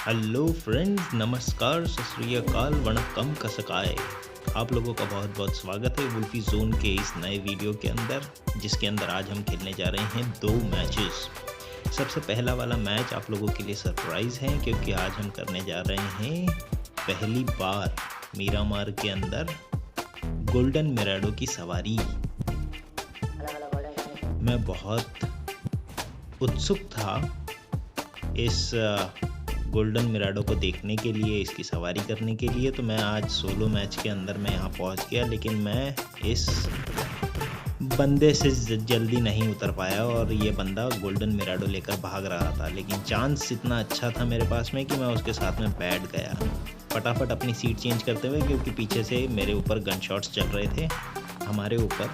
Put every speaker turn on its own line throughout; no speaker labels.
Hello friends, नमस्कार, सत श्री अकाल, वणक्कम कसकाय। आप लोगों का बहुत बहुत स्वागत है वुल्फी जोन के इस नए वीडियो के अंदर, जिसके अंदर आज हम खेलने जा रहे हैं 2 मैचेस। सबसे पहला वाला मैच आप लोगों के लिए सरप्राइज़ है, क्योंकि आज हम करने जा रहे हैं पहली बार मीरामार के अंदर गोल्डन मिराडो की सवारी। मैं बहुत उत्सुक था इस गोल्डन मिराडो को देखने के लिए, इसकी सवारी करने के लिए। तो मैं आज सोलो मैच के अंदर मैं यहाँ पहुँच गया, लेकिन मैं इस बंदे से जल्दी नहीं उतर पाया और ये बंदा गोल्डन मिराडो लेकर भाग रहा था। लेकिन चांस इतना अच्छा था मेरे पास में कि मैं उसके साथ में बैठ गया फटाफट अपनी सीट चेंज करते हुए, क्योंकि पीछे से मेरे ऊपर गन शॉट्स चल रहे थे हमारे ऊपर।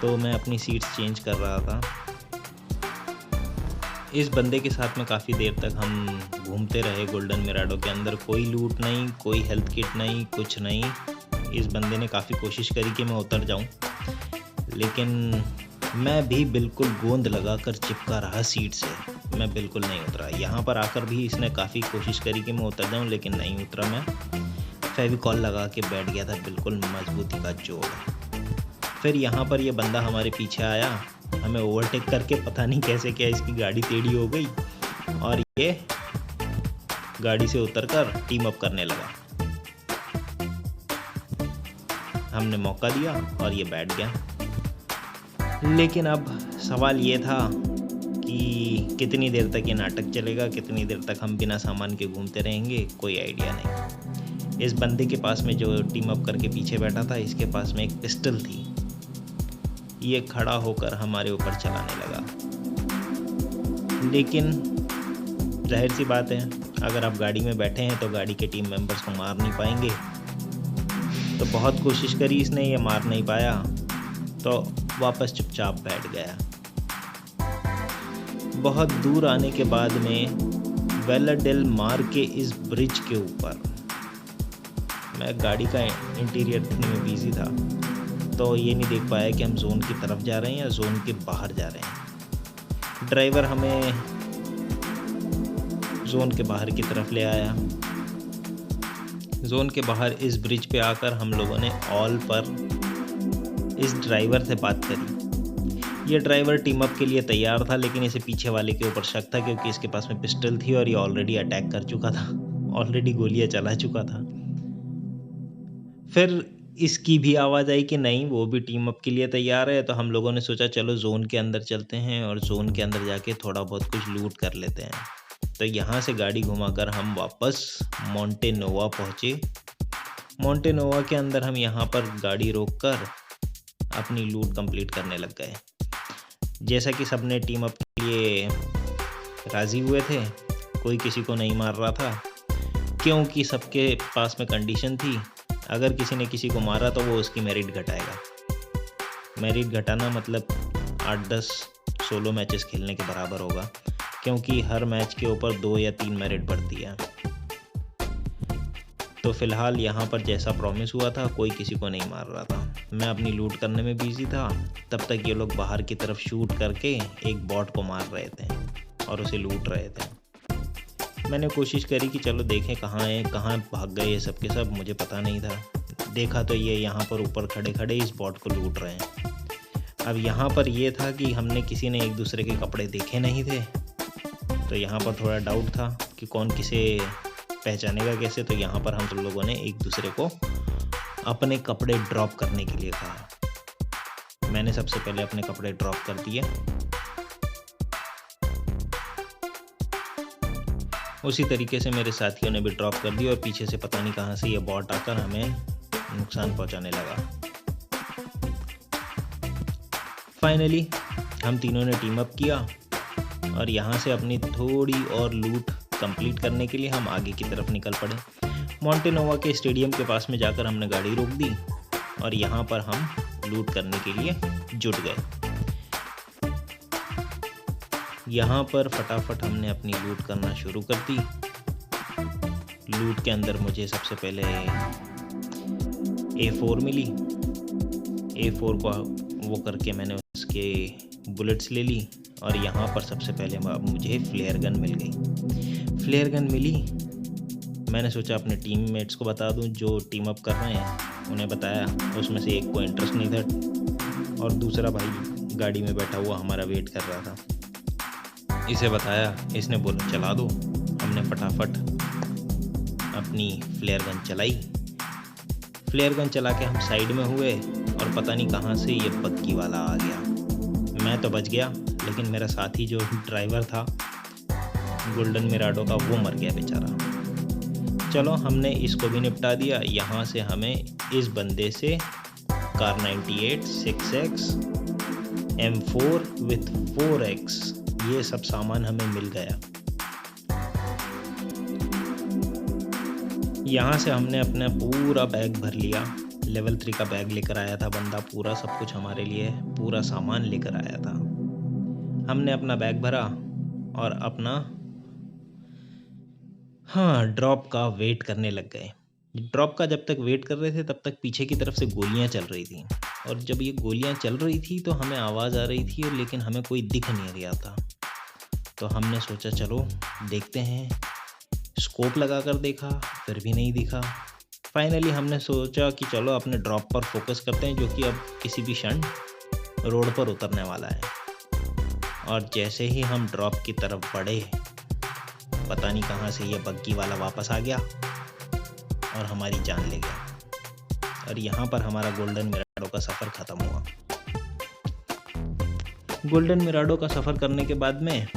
तो मैं अपनी सीट्स चेंज कर रहा था। इस बंदे के साथ में काफ़ी देर तक हम घूमते रहे गोल्डन मिराडो के अंदर। कोई लूट नहीं, कोई हेल्थ किट नहीं, कुछ नहीं। इस बंदे ने काफ़ी कोशिश करी कि मैं उतर जाऊं, लेकिन मैं भी बिल्कुल गोंद लगाकर चिपका रहा सीट से। मैं बिल्कुल नहीं उतरा। यहाँ पर आकर भी इसने काफ़ी कोशिश करी कि मैं उतर जाऊं, लेकिन नहीं उतरा। मैं फेविकॉल लगा के बैठ गया था, बिल्कुल मजबूती का जोड़। फिर यहाँ पर ये बंदा हमारे पीछे आया, हमें ओवरटेक करके पता नहीं कैसे क्या इसकी गाड़ी टेढ़ी हो गई और ये गाड़ी से उतरकर टीम अप करने लगा। हमने मौका दिया और ये बैठ गया। लेकिन अब सवाल ये था कि कितनी देर तक ये नाटक चलेगा, कितनी देर तक हम बिना सामान के घूमते रहेंगे, कोई आइडिया नहीं। इस बंदे के पास में जो टीम अप करके पीछे बैठा था, इसके पास में एक पिस्टल थी। ये खड़ा होकर हमारे ऊपर चलाने लगा। लेकिन जाहिर सी बात है, अगर आप गाड़ी में बैठे हैं तो गाड़ी के टीम मेंबर्स को मार नहीं पाएंगे। तो बहुत कोशिश करी इसने, ये मार नहीं पाया, तो वापस चुपचाप बैठ गया। बहुत दूर आने के बाद में वेला डेल मार के इस ब्रिज के ऊपर मैं गाड़ी का इंटीरियर देखने में बिजी था, तो ये नहीं देख पाया कि हम जोन की तरफ जा रहे हैं या जोन के बाहर जा रहे हैं। ड्राइवर हमें जोन के बाहर की तरफ ले आया। जोन के बाहर इस ब्रिज पे आकर हम लोगों ने ऑल पर इस ड्राइवर से बात करी। ये ड्राइवर टीम अप के लिए तैयार था, लेकिन इसे पीछे वाले के ऊपर शक था, क्योंकि इसके पास में पिस्टल थी और ये ऑलरेडी अटैक कर चुका था, ऑलरेडी गोलियां चला चुका था। फिर इसकी भी आवाज़ आई कि नहीं, वो भी टीम अप के लिए तैयार है। तो हम लोगों ने सोचा चलो जोन के अंदर चलते हैं और जोन के अंदर जाके थोड़ा बहुत कुछ लूट कर लेते हैं। तो यहाँ से गाड़ी घुमाकर हम वापस मोंटेनोवा पहुँचे। मोंटेनोवा के अंदर हम यहाँ पर गाड़ी रोककर अपनी लूट कंप्लीट करने लग गए। जैसा कि सबने टीम अप के लिए राज़ी हुए थे, कोई किसी को नहीं मार रहा था, क्योंकि सबके पास में कंडीशन थी, अगर किसी ने किसी को मारा तो वो उसकी मेरिट घटाएगा। मेरिट घटाना मतलब 8-10 सोलो मैचेस खेलने के बराबर होगा, क्योंकि हर मैच के ऊपर 2 या 3 मेरिट बढ़ती है। तो फिलहाल यहाँ पर जैसा प्रॉमिस हुआ था, कोई किसी को नहीं मार रहा था। मैं अपनी लूट करने में बिजी था। तब तक ये लोग बाहर की तरफ शूट करके एक बॉट को मार रहे थे और उसे लूट रहे थे। मैंने कोशिश करी कि चलो देखें कहाँ है, कहाँ भाग गए ये सब के सब, मुझे पता नहीं था। देखा तो ये यहाँ पर ऊपर खड़े खड़े इस बॉट को लूट रहे हैं। अब यहाँ पर ये था कि हमने किसी ने एक दूसरे के कपड़े देखे नहीं थे, तो यहाँ पर थोड़ा डाउट था कि कौन किसे पहचानेगा कैसे। तो यहाँ पर हम सब लोगों ने एक दूसरे को अपने कपड़े ड्रॉप करने के लिए कहा। मैंने सबसे पहले अपने कपड़े ड्रॉप कर दिए। उसी तरीके से मेरे साथियों ने भी ड्रॉप कर दिया और पीछे से पता नहीं कहाँ से ये बॉट आकर हमें नुकसान पहुँचाने लगा। फाइनली हम तीनों ने टीम अप किया और यहाँ से अपनी थोड़ी और लूट कंप्लीट करने के लिए हम आगे की तरफ निकल पड़े। मोंटेनोवा के स्टेडियम के पास में जाकर हमने गाड़ी रोक दी और यहाँ पर हम लूट करने के लिए जुट गए। यहाँ पर फटाफट हमने अपनी लूट करना शुरू कर दी। लूट के अंदर मुझे सबसे पहले A4 मिली। A4 को वो करके मैंने उसके बुलेट्स ले ली और यहाँ पर सबसे पहले मुझे फ्लेयर गन मिल गई। फ्लेयर गन मिली। मैंने सोचा अपने टीममेट्स को बता दूं जो टीम अप कर रहे हैं, उन्हें बताया। उसमें से एक को इंटरेस्ट नहीं था और दूसरा भाई गाड़ी में बैठा हुआ हमारा वेट कर रहा था। इसे बताया, इसने बोला चला दो। हमने फटाफट अपनी फ्लेयर गन चलाई। फ्लेयर गन चला के हम साइड में हुए और पता नहीं कहाँ से ये बग्गी वाला आ गया। मैं तो बच गया, लेकिन मेरा साथी जो ड्राइवर था गोल्डन मिराडो का, वो मर गया बेचारा। चलो हमने इसको भी निपटा दिया। यहाँ से हमें इस बंदे से car 98 6X M4 with 4X ये सब सामान हमें मिल गया। यहाँ से हमने अपना पूरा बैग भर लिया। लेवल 3 का बैग लेकर आया था बंदा, पूरा सब कुछ हमारे लिए, पूरा सामान लेकर आया था। हमने अपना बैग भरा और अपना ड्रॉप का वेट करने लग गए। ड्रॉप का जब तक वेट कर रहे थे तब तक पीछे की तरफ से गोलियां चल रही थी, और जब ये गोलियां चल रही थी तो हमें आवाज़ आ रही थी, लेकिन हमें कोई दिख नहीं रहा था। तो हमने सोचा चलो देखते हैं। स्कोप लगा कर देखा, फिर भी नहीं दिखा। फाइनली हमने सोचा कि चलो अपने ड्रॉप पर फोकस करते हैं, जो कि अब किसी भी क्षण रोड पर उतरने वाला है। और जैसे ही हम ड्रॉप की तरफ बढ़े, पता नहीं कहाँ से ये बग्गी वाला वापस आ गया और हमारी जान ले गया। और यहाँ पर हमारा गोल्डन मिराडो का सफ़र ख़त्म हुआ। गोल्डन मिराडो का सफ़र करने के बाद में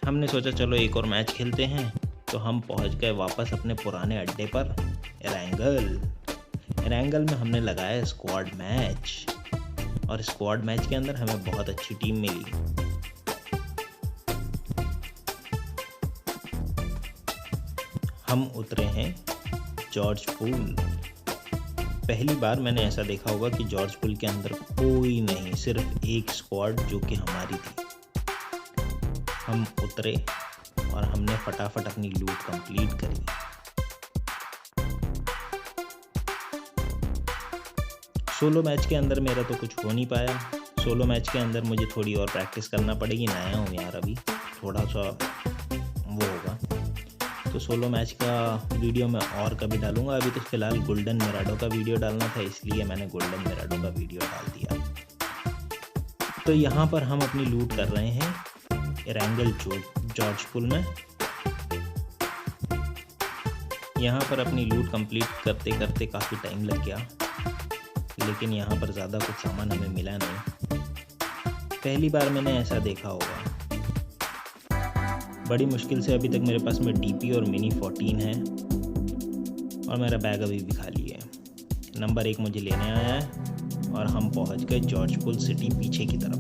हमने सोचा चलो एक और मैच खेलते हैं। तो हम पहुँच गए वापस अपने पुराने अड्डे पर, एरेंगल में हमने लगाया स्क्वाड मैच। और स्क्वाड मैच के अंदर हमें बहुत अच्छी टीम मिली। हम उतरे हैं जॉर्ज पूल। पहली बार मैंने ऐसा देखा होगा कि जॉर्ज पूल के अंदर कोई नहीं, सिर्फ एक स्क्वाड जो कि हमारी थी। हम उतरे और हमने फटाफट अपनी लूट कंप्लीट करी। सोलो मैच के अंदर मेरा तो कुछ हो नहीं पाया। सोलो मैच के अंदर मुझे थोड़ी और प्रैक्टिस करना पड़ेगी, नया हूँ यार, अभी थोड़ा सा वो होगा। तो सोलो मैच का वीडियो मैं और कभी डालूंगा। अभी तो फिलहाल गोल्डन मिराडो का वीडियो डालना था, इसलिए मैंने गोल्डन मिराडो का वीडियो डाल दिया। तो यहाँ पर हम अपनी लूट कर रहे हैं एरेंगल जॉर्ज पूल में। यहाँ पर अपनी लूट कंप्लीट करते करते काफ़ी टाइम लग गया, लेकिन यहाँ पर ज़्यादा कुछ सामान हमें मिला नहीं। पहली बार मैंने ऐसा देखा होगा। बड़ी मुश्किल से अभी तक मेरे पास में डीपी और मिनी 14 है, और मेरा बैग अभी भी खाली है। नंबर 1 मुझे लेने आया है और हम पहुंच गए जॉर्ज पूल सिटी पीछे की तरफ।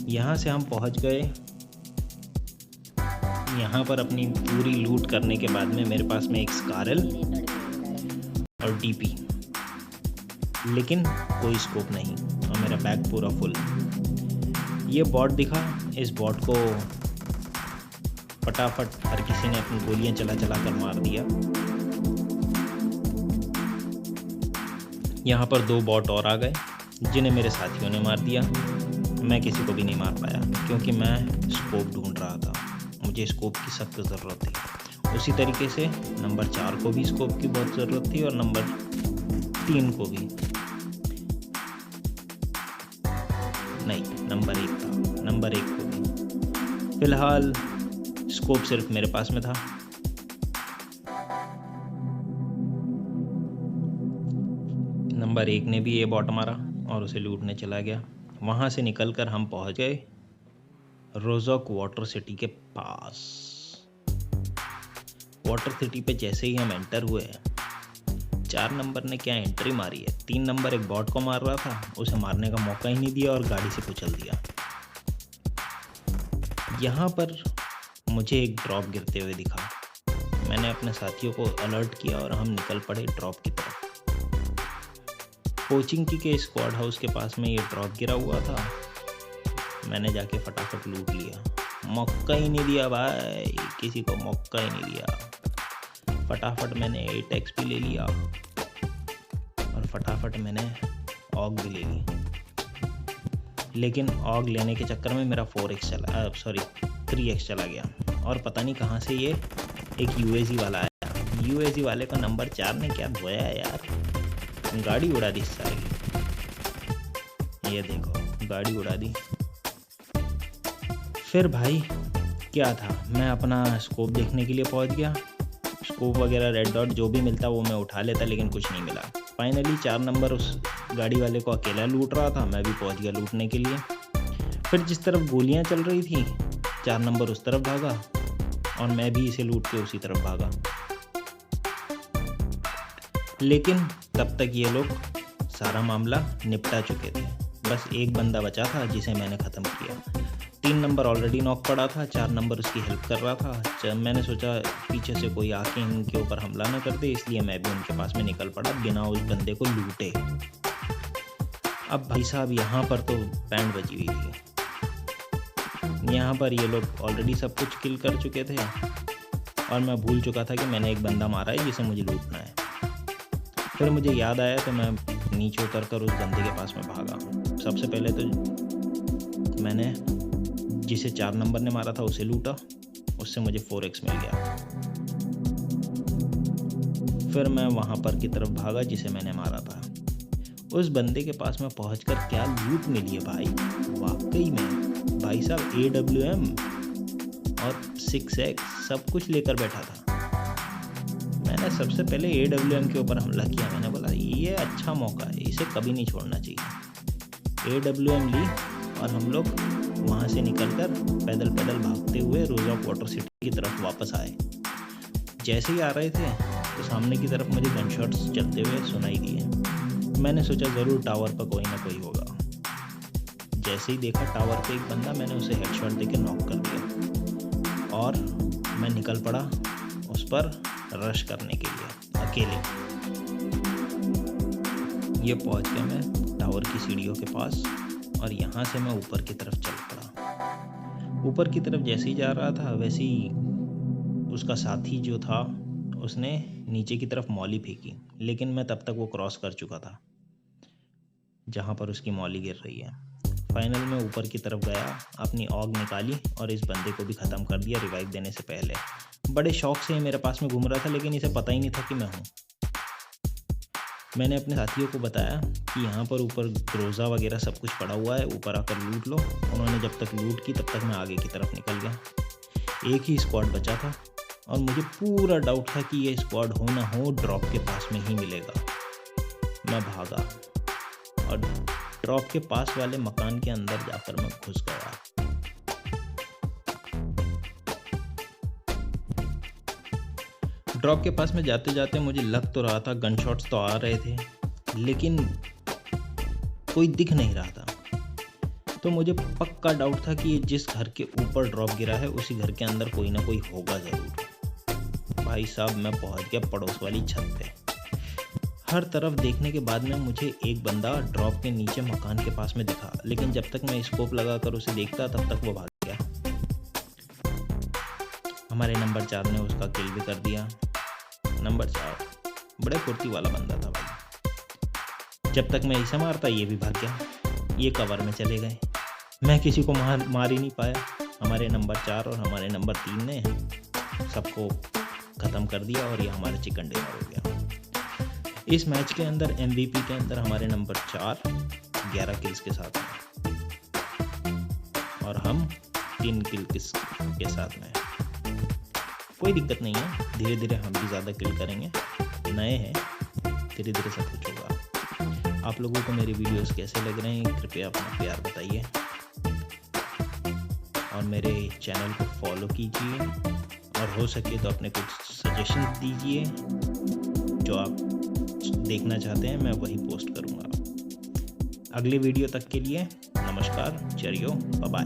यहाँ से हम पहुंच गए। यहाँ पर अपनी पूरी लूट करने के बाद में मेरे पास में एक स्कारल और डीपी, लेकिन कोई स्कोप नहीं, और मेरा बैग पूरा फुल। ये बॉट दिखा, इस बॉट को फटाफट हर किसी ने अपनी गोलियां चला कर मार दिया। यहाँ पर 2 बॉट और आ गए जिन्हें मेरे साथियों ने मार दिया। मैं किसी को भी नहीं मार पाया क्योंकि मैं स्कोप ढूंढ रहा था। मुझे स्कोप की सख्त ज़रूरत थी। उसी तरीके से नंबर 4 को भी स्कोप की बहुत ज़रूरत थी और नंबर 3 को भी नहीं, नंबर 1 था, नंबर 1 को भी। फिलहाल स्कोप सिर्फ मेरे पास में था। नंबर 1 ने भी ये बॉट मारा और उसे लूटने चला गया। वहाँ से निकलकर हम पहुँच गए रोजोक वाटर सिटी के पास। वाटर सिटी पे जैसे ही हम एंटर हुए, 4 नंबर ने क्या एंट्री मारी है। 3 नंबर एक बॉट को मार रहा था, उसे मारने का मौका ही नहीं दिया और गाड़ी से कुचल दिया। यहाँ पर मुझे एक ड्रॉप गिरते हुए दिखा। मैंने अपने साथियों को अलर्ट किया और हम निकल पड़े ड्रॉप की तरफ। कोचिंग के स्क्वाड हाउस के पास में ये ड्रॉप गिरा हुआ था। मैंने जाके फटाफट लूट लिया। मौका ही नहीं दिया भाई, किसी को मौका ही नहीं दिया। फटाफट मैंने 8x भी ले लिया और फटाफट मैंने ऑग भी ले ली। लेकिन ऑग लेने के चक्कर में मेरा 3x चला गया। और पता नहीं कहाँ से ये एक यूएजी वाला आया। यूएजी वाले का नंबर 4 ने क्या धोया है यार, गाड़ी उड़ा दी सारी। ये देखो गाड़ी उड़ा दी। फिर भाई क्या था, मैं अपना स्कोप देखने के लिए पहुंच गया। स्कोप वगैरह रेड डॉट जो भी मिलता वो मैं उठा लेता, लेकिन कुछ नहीं मिला। फाइनली 4 नंबर उस गाड़ी वाले को अकेला लूट रहा था, मैं भी पहुंच गया लूटने के लिए। फिर जिस तरफ गोलियां चल रही थी 4 नंबर उस तरफ भागा और मैं भी इसे लूट के उसी तरफ भागा। लेकिन तब तक ये लोग सारा मामला निपटा चुके थे। बस एक बंदा बचा था जिसे मैंने ख़त्म किया। 3 नंबर ऑलरेडी नॉक पड़ा था, 4 नंबर उसकी हेल्प कर रहा था। मैंने सोचा पीछे से कोई आके इनके ऊपर हमला ना कर दे, इसलिए मैं भी उनके पास में निकल पड़ा बिना उस बंदे को लूटे। अब भाई साहब यहाँ पर तो बैंड बजी हुई थी। यहाँ पर ये लोग ऑलरेडी सब कुछ किल कर चुके थे और मैं भूल चुका था कि मैंने एक बंदा मारा है जिसे मुझे लूटना है। फिर मुझे याद आया तो मैं नीचे उतर कर उस बंदे के पास में भागा। सबसे पहले तो मैंने जिसे 4 नंबर ने मारा था उसे लूटा, उससे मुझे 4x मिल गया। फिर मैं वहाँ पर की तरफ भागा जिसे मैंने मारा था। उस बंदे के पास में पहुँचकर क्या लूट मिली है भाई, वाकई में भाई साहब AWM और 6x सब कुछ लेकर बैठा था। मैंने सबसे पहले AWM के ऊपर हमला किया। मैंने बोला ये अच्छा मौका है, इसे कभी नहीं छोड़ना चाहिए। AWM ली और हम लोग वहाँ से निकलकर पैदल पैदल भागते हुए रोज ऑफ वाटर सिटी की तरफ वापस आए। जैसे ही आ रहे थे तो सामने की तरफ मुझे गनशॉट्स चलते हुए सुनाई दिए। मैंने सोचा ज़रूर टावर पर कोई ना कोई होगा। जैसे ही देखा टावर पे एक बंदा, मैंने उसे हेडशॉट देके नॉक कर दिया और मैं निकल पड़ा उस पर रश करने के लिए अकेले। ये पहुंच गया मैं टावर की सीढ़ियों के पास और यहाँ से मैं ऊपर की तरफ चल पड़ा। ऊपर की तरफ जैसे ही जा रहा था वैसे ही उसका साथी जो था उसने नीचे की तरफ मौली फेंकी, लेकिन मैं तब तक वो क्रॉस कर चुका था जहाँ पर उसकी मौली गिर रही है। फाइनल में ऊपर की तरफ गया, अपनी ऑग निकाली और इस बंदे को भी ख़त्म कर दिया रिवाइव देने से पहले। बड़े शौक से मेरे पास में घूम रहा था, लेकिन इसे पता ही नहीं था कि मैं हूँ। मैंने अपने साथियों को बताया कि यहाँ पर ऊपर ग्रोजा वगैरह सब कुछ पड़ा हुआ है, ऊपर आकर लूट लो। उन्होंने जब तक लूट की तब तक मैं आगे की तरफ निकल गया। एक ही स्क्वाड बचा था और मुझे पूरा डाउट था कि ये स्क्वाड हो ना हो ड्रॉप के पास में ही मिलेगा। मैं भागा और ड्रॉप के पास वाले मकान के अंदर जाकर मैं घुस गया। ड्रॉप के पास में जाते जाते मुझे लग तो रहा था, गनशॉट्स तो आ रहे थे, लेकिन कोई दिख नहीं रहा था। तो मुझे पक्का डाउट था कि ये जिस घर के ऊपर ड्रॉप गिरा है उसी घर के अंदर कोई ना कोई होगा ज़रूर। भाई साहब मैं पहुंच गया पड़ोस वाली छत पे। हर तरफ देखने के बाद में मुझे एक बंदा ड्रॉप के नीचे मकान के पास में दिखा, लेकिन जब तक मैं स्कोप लगाकर उसे देखता तब तक वो भाग गया। हमारे नंबर 4 ने उसका किल भी कर दिया। नंबर 4 बड़े फुर्ती वाला बंदा था भाई। जब तक मैं इसे मारता ये भी भाग गया। ये कवर में चले गए। मैं किसी को मार ही नहीं पाया। हमारे नंबर 4 और हमारे नंबर 3 ने सबको ख़त्म कर दिया और ये हमारा चिकन डिनर हो गया। इस मैच के अंदर MVP के अंदर हमारे नंबर 4 11 किल्स के साथ हैं और हम 3 किल के साथ में। कोई दिक्कत नहीं है, धीरे धीरे हम भी ज़्यादा किल करेंगे। नए हैं, धीरे धीरे सब कुछ होगा। आप लोगों को मेरी वीडियोस कैसे लग रहे हैं कृपया अपना प्यार बताइए और मेरे चैनल को फॉलो कीजिए और हो सके तो अपने कुछ सजेशन दीजिए। जो आप देखना चाहते हैं मैं वही पोस्ट करूँगा। अगले वीडियो तक के लिए नमस्कार, चेरियो, बाय बाय।